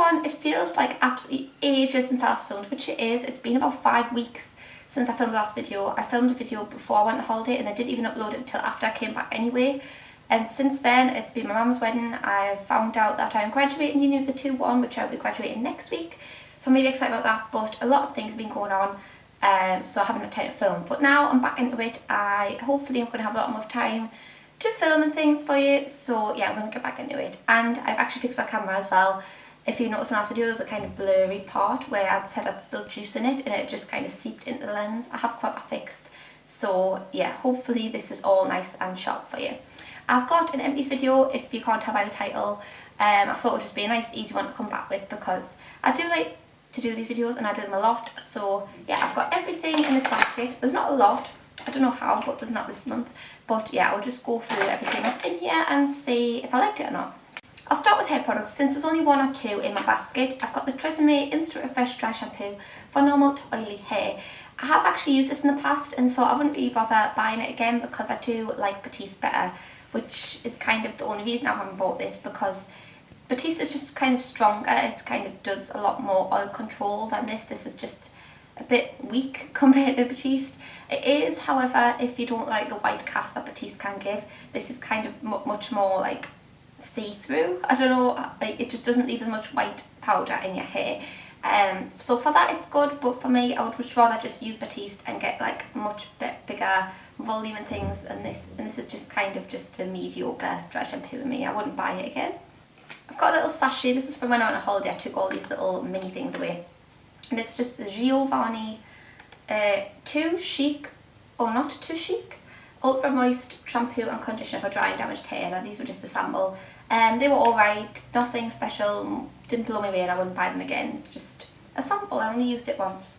one, it feels like absolutely ages since I last filmed, which it is. It's been about 5 weeks since I filmed the last video. I filmed a video before I went on holiday and I didn't even upload it until after I came back anyway. And since then, it's been my mum's wedding. I found out that I'm graduating uni with the 2-1, which I'll be graduating next week. So I'm really excited about that, but a lot of things have been going on, so I haven't had time to film. But now I'm back into it. Hopefully I'm going to have a lot more time to film and things for you. So yeah, I'm going to get back into it. And I've actually fixed my camera as well. If you noticed in the last video, there's a kind of blurry part where I'd said I'd spilled juice in it and it just kind of seeped into the lens. I have got that fixed. So yeah, hopefully this is all nice and sharp for you. I've got an Empties video, if you can't tell by the title. I thought it would just be a nice easy one to come back with because I do like to do these videos and I do them a lot. So yeah, I've got everything in this basket. There's not a lot, I don't know how, but there's not this month. But yeah, I'll just go through everything that's in here and see if I liked it or not. I'll start with hair products since there's only 1 or 2 in my basket. I've got the Tresemme Instant Refresh Dry Shampoo for normal to oily hair. I have actually used this in the past and so I wouldn't really bother buying it again because I do like Batiste better, which is kind of the only reason I haven't bought this, because Batiste is just kind of stronger. It kind of does a lot more oil control than this. This is just a bit weak compared to Batiste. It is, however, if you don't like the white cast that Batiste can give, this is kind of much more like see-through. I don't know, like, it just doesn't leave as much white powder in your hair. So for that it's good, but for me I would much rather just use Batiste and get like much bigger volume and things, and this is just kind of just a mediocre dry shampoo with me. I wouldn't buy it again. I've got a little sachet. This is from when I went on holiday. I took all these little mini things away, and it's just the Giovanni Too Chic, or not Too Chic, Ultra Moist Shampoo and Conditioner for dry and damaged hair. Now these were just a sample. They were alright, nothing special, didn't blow me away and I wouldn't buy them again. It's just a sample, I only used it once.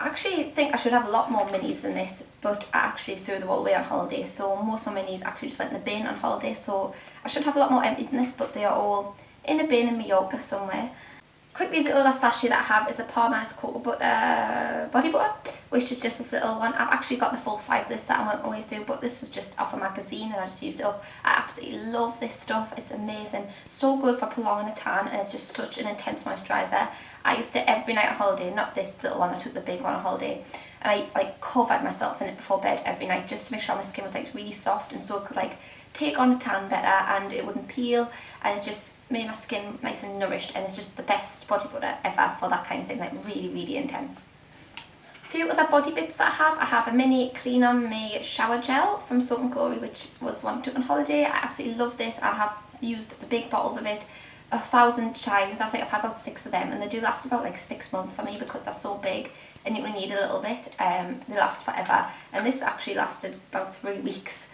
I actually think I should have a lot more minis than this, but I actually threw them all away on holiday, so most of my minis actually just went in the bin on holiday, so I should have a lot more empties than this, but they are all in a bin in Mallorca somewhere. Quickly, the other sachet that I have is a Parmesan cocoa butter, body butter, which is just this little one. I've actually got the full size list that I went all the way through, but this was just off a magazine and I just used it up. I absolutely love this stuff. It's amazing. So good for prolonging a tan, and it's just such an intense moisturiser. I used it every night on holiday, not this little one, I took the big one on holiday. And I like covered myself in it before bed every night just to make sure my skin was like really soft and so it could like take on a tan better and it wouldn't peel, and it just made my skin nice and nourished, and it's just the best body butter ever for that kind of thing, like really intense. A few other body bits that I have a mini Clean On Me shower gel from Soap & Glory, which was one I took on holiday. I absolutely love this. I have used the big bottles of it 1,000 times. I think I've had about 6 of them, and they do last about like 6 months for me because they're so big and you only need a little bit. They last forever, and this actually lasted about 3 weeks.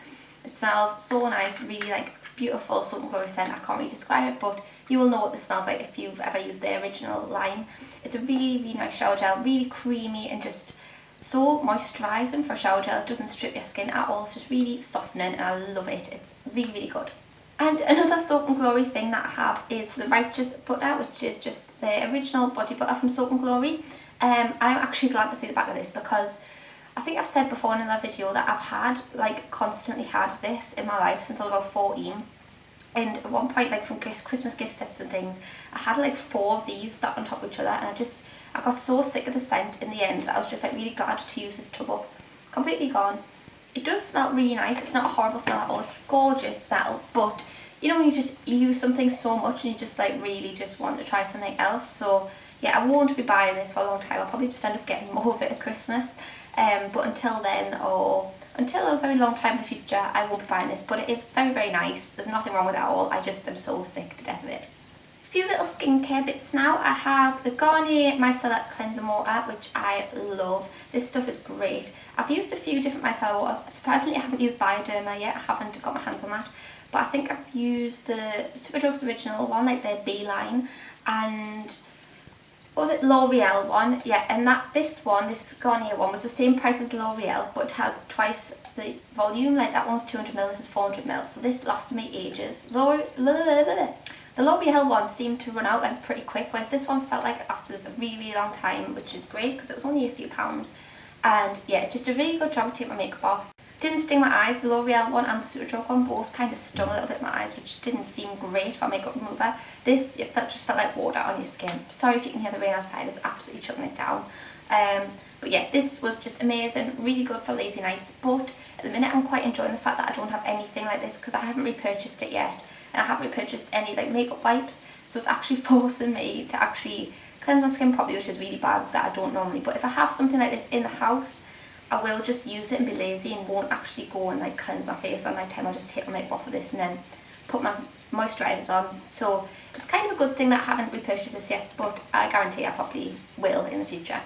It smells so nice, really like beautiful Soap & Glory scent. I can't really describe it, but you will know what this smells like if you've ever used the original line. It's a really nice shower gel, really creamy and just so moisturising for a shower gel. It doesn't strip your skin at all. It's just really softening and I love it. It's really good. And another Soap & Glory thing that I have is the Righteous Butter, which is just the original body butter from Soap & Glory. I'm actually glad to see the back of this because I think I've said before in another video that I've constantly had this in my life since I was about 14. And at one point, like from Christmas gift sets and things, I had like 4 of these stacked on top of each other, and I got so sick of the scent in the end that I was just like really glad to use this tub up. Completely gone. It does smell really nice. It's not a horrible smell at all. It's a gorgeous smell, but you know when you use something so much and you just like really just want to try something else. So yeah, I won't be buying this for a long time. I'll probably just end up getting more of it at Christmas. But until then, or until a very long time in the future, I won't be buying this. But it is very nice. There's nothing wrong with it at all. I just am so sick to death of it. A few little skincare bits now. I have the Garnier Micellar Cleansing Water, which I love. This stuff is great. I've used a few different micellar waters. Surprisingly, I haven't used Bioderma yet. I haven't got my hands on that. But I think I've used the Superdrug's original one, like their B line, and what was it, L'Oreal one? Yeah, and this Garnier one was the same price as L'Oreal, but it has twice the volume. Like that one's 200ml, this is 400ml, so this lasted me ages. The L'Oreal one seemed to run out like pretty quick, whereas this one felt like it lasted us a really long time, which is great because it was only a few pounds. And yeah, it just did a really good job to take my makeup off. Didn't sting my eyes. The L'Oreal one and the Supershock one both kind of stung a little bit my eyes, which didn't seem great for a makeup remover. This, just felt like water on your skin. Sorry if you can hear the rain outside, it's absolutely chucking it down. But yeah, this was just amazing, really good for lazy nights. But at the minute I'm quite enjoying the fact that I don't have anything like this because I haven't repurchased it yet. And I haven't repurchased any like makeup wipes, so it's actually forcing me to actually cleanse my skin properly, which is really bad that I don't normally. But if I have something like this in the house, I will just use it and be lazy and won't actually go and like cleanse my face on night time. I'll just take my makeup off of this and then put my moisturisers on. So it's kind of a good thing that I haven't repurchased this yet, but I guarantee I probably will in the future.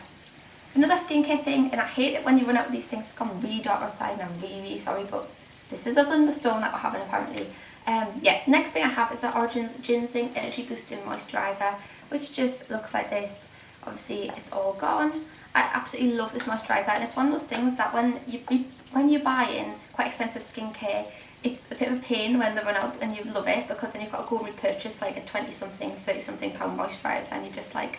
Another skincare thing, and I hate it when you run out of these things, it's gone really dark outside and I'm really sorry, but this is a thunderstorm that we're having apparently. Yeah, next thing I have is the Origins Ginseng Energy Boosting Moisturiser, which just looks like this. Obviously it's all gone. I absolutely love this moisturiser, and it's one of those things that when you're buying quite expensive skincare, it's a bit of a pain when they run out and you love it, because then you've got to go and repurchase like a 20-something, 30-something pound moisturiser, and you're just like,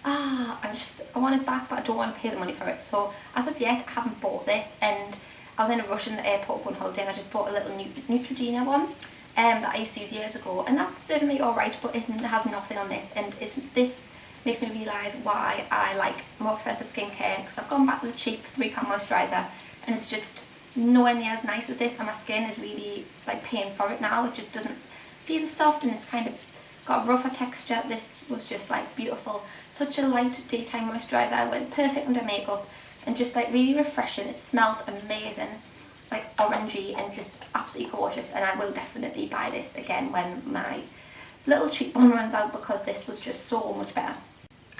I want it back, but I don't want to pay the money for it. So as of yet, I haven't bought this, and I was in a rush in the airport on holiday, and I just bought a little Neutrogena one that I used to use years ago, and that's serving me alright, but has nothing on this, and this makes me realise why I like more expensive skincare, because I've gone back to the cheap £3 moisturiser, and it's just nowhere near as nice as this, and my skin is really like paying for it now. It just doesn't feel as soft, and it's kind of got a rougher texture. This was just like beautiful, such a light daytime moisturiser. It went perfect under makeup and just like really refreshing. It smelled amazing, like orangey, and just absolutely gorgeous, and I will definitely buy this again when my little cheap one runs out, because this was just so much better.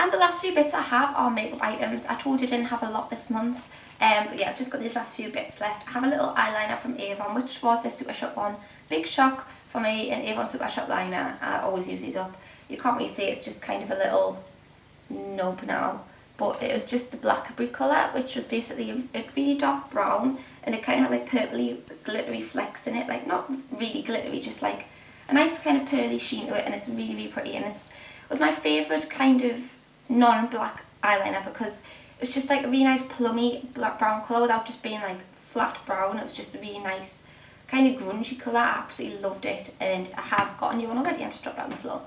And the last few bits I have are makeup items. I told you I didn't have a lot this month, but yeah, I've just got these last few bits left. I have a little eyeliner from Avon, which was the Supershock one. Big shock for me, an Avon Supershock liner. I always use these up. You can't really see, it's just kind of a little nub now, but it was just the Blackberry colour, which was basically a really dark brown, and it kind of had like purpley glittery flecks in it, like not really glittery, just like a nice kind of pearly sheen to it, and it's really pretty, and it was my favourite kind of non-black eyeliner, because it was just like a really nice plummy black brown colour without just being like flat brown. It was just a really nice kind of grungy colour. I absolutely loved it, and I have got a new one already. I'm just dropped it on the floor.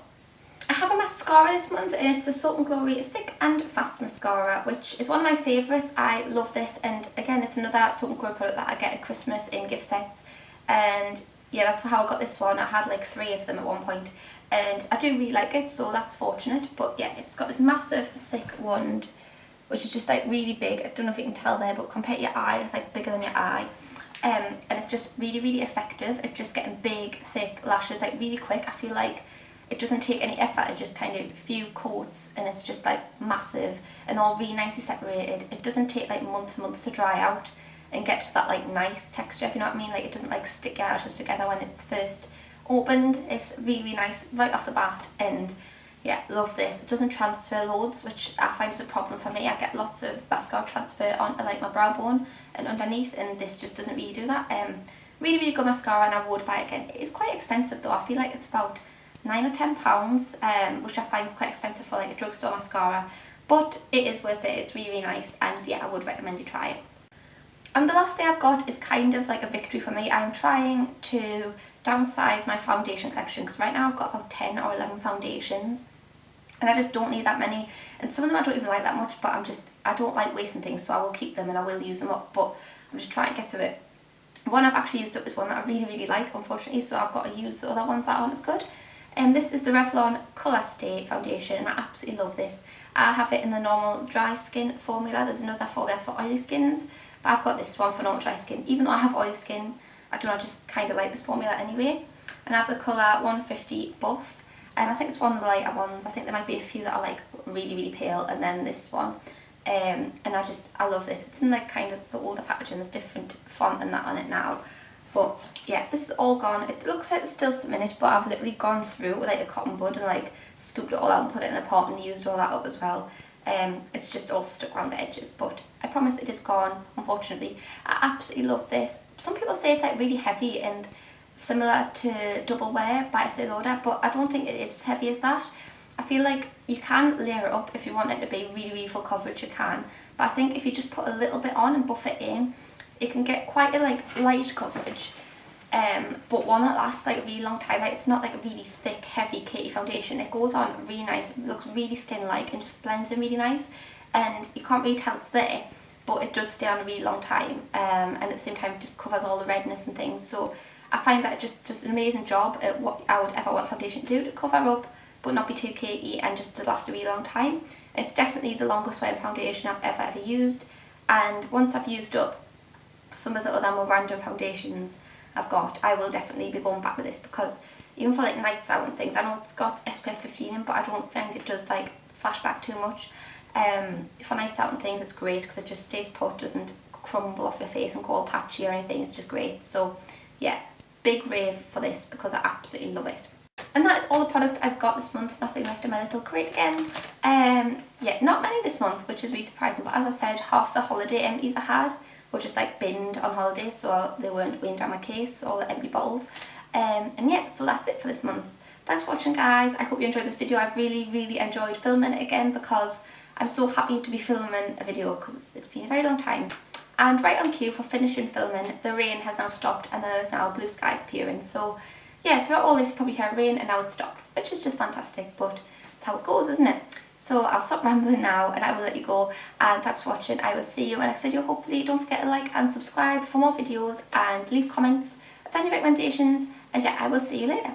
I have a mascara this month, and it's the Salt & Glory Thick and Fast Mascara, which is one of my favourites. I love this, and again, it's another Salt & Glory product that I get at Christmas in gift sets, and yeah, that's how I got this one. I had like 3 of them at one point, and I do really like it, so that's fortunate. But yeah, it's got this massive thick wand, which is just like really big. I don't know if you can tell there, but compared to your eye, it's like bigger than your eye. And it's just really effective at just getting big, thick lashes like really quick. I feel like it doesn't take any effort. It's just kind of a few coats, and it's just like massive and all really nicely separated. It doesn't take like months and months to dry out and get to that like nice texture, if you know what I mean. Like it doesn't like stick your lashes together when it's first opened. It's really nice right off the bat, and yeah, love this. It doesn't transfer loads, which I find is a problem for me. I get lots of mascara transfer onto like my brow bone and underneath, and this just doesn't really do that. Really good mascara, and I would buy it again. It is quite expensive though. I feel like it's about £9 or £10, which I find is quite expensive for like a drugstore mascara, but it is worth it. It's really nice, and yeah, I would recommend you try it. And the last thing I've got is kind of like a victory for me. I'm trying to downsize my foundation collection, because right now I've got about 10 or 11 foundations, and I just don't need that many, and some of them I don't even like that much, but I don't like wasting things, so I will keep them and I will use them up, but I'm just trying to get through it. One I've actually used up is one that I really like, unfortunately, so I've got to use the other ones that aren't as good. This is the Revlon Colorstay foundation, and I absolutely love this. I have it in the normal dry skin formula. There's another formula for oily skins, but I've got this one for normal dry skin. Even though I have oily skin, I don't know, I just kind of like this formula anyway. And I have the colour 150 Buff. I think it's one of the lighter ones. I think there might be a few that are like really pale, and then this one. And I love this. It's in like kind of the older packaging. There's different font and that on it now. But yeah, this is all gone. It looks like there's still some in it, but I've literally gone through it with like a cotton bud and like scooped it all out and put it in a pot and used all that up as well. It's just all stuck around the edges, but I promise it is gone, unfortunately. I absolutely love this. Some people say it's like really heavy and similar to Double Wear by Estee Lauder, but I don't think it is as heavy as that. I feel like you can layer it up if you want it to be really full coverage, you can, but I think if you just put a little bit on and buff it in, it can get quite a like light coverage, but one that lasts like a really long time. Like it's not like a really thick, heavy, cakey foundation. It goes on really nice, it looks really skin-like and just blends in really nice, and you can't really tell it's there, but it does stay on a really long time, and at the same time it just covers all the redness and things. So I find that it's just an amazing job at what I would ever want foundation to do, to cover up but not be too cakey and just to last a really long time. It's definitely the longest wearing foundation I've ever used, and once I've used up some of the other more random foundations I've got, I will definitely be going back to this, because even for like nights out and things, I know it's got SPF 15 in, but I don't find it does like flashback too much. For nights out and things it's great because it just stays put, doesn't crumble off your face and go all patchy or anything. It's just great. So yeah, big rave for this because I absolutely love it. And that is all the products I've got this month. Nothing left in my little crate again. Yeah, not many this month, which is really surprising, but as I said, half the holiday empties I had were just like binned on holiday, so they weren't weighing down my case, all the empty bottles. And yeah, so that's it for this month. Thanks for watching, guys. I hope you enjoyed this video. I've really enjoyed filming it again, because I'm so happy to be filming a video, because it's been a very long time. And right on cue for finishing filming, the rain has now stopped and there is now blue skies appearing. So yeah, throughout all this you probably heard rain and now it's stopped, which is just fantastic, but it's how it goes, isn't it? So I'll stop rambling now and I will let you go, and thanks for watching. I will see you in my next video. Hopefully don't forget to like and subscribe for more videos and leave comments of any recommendations, and yeah, I will see you later.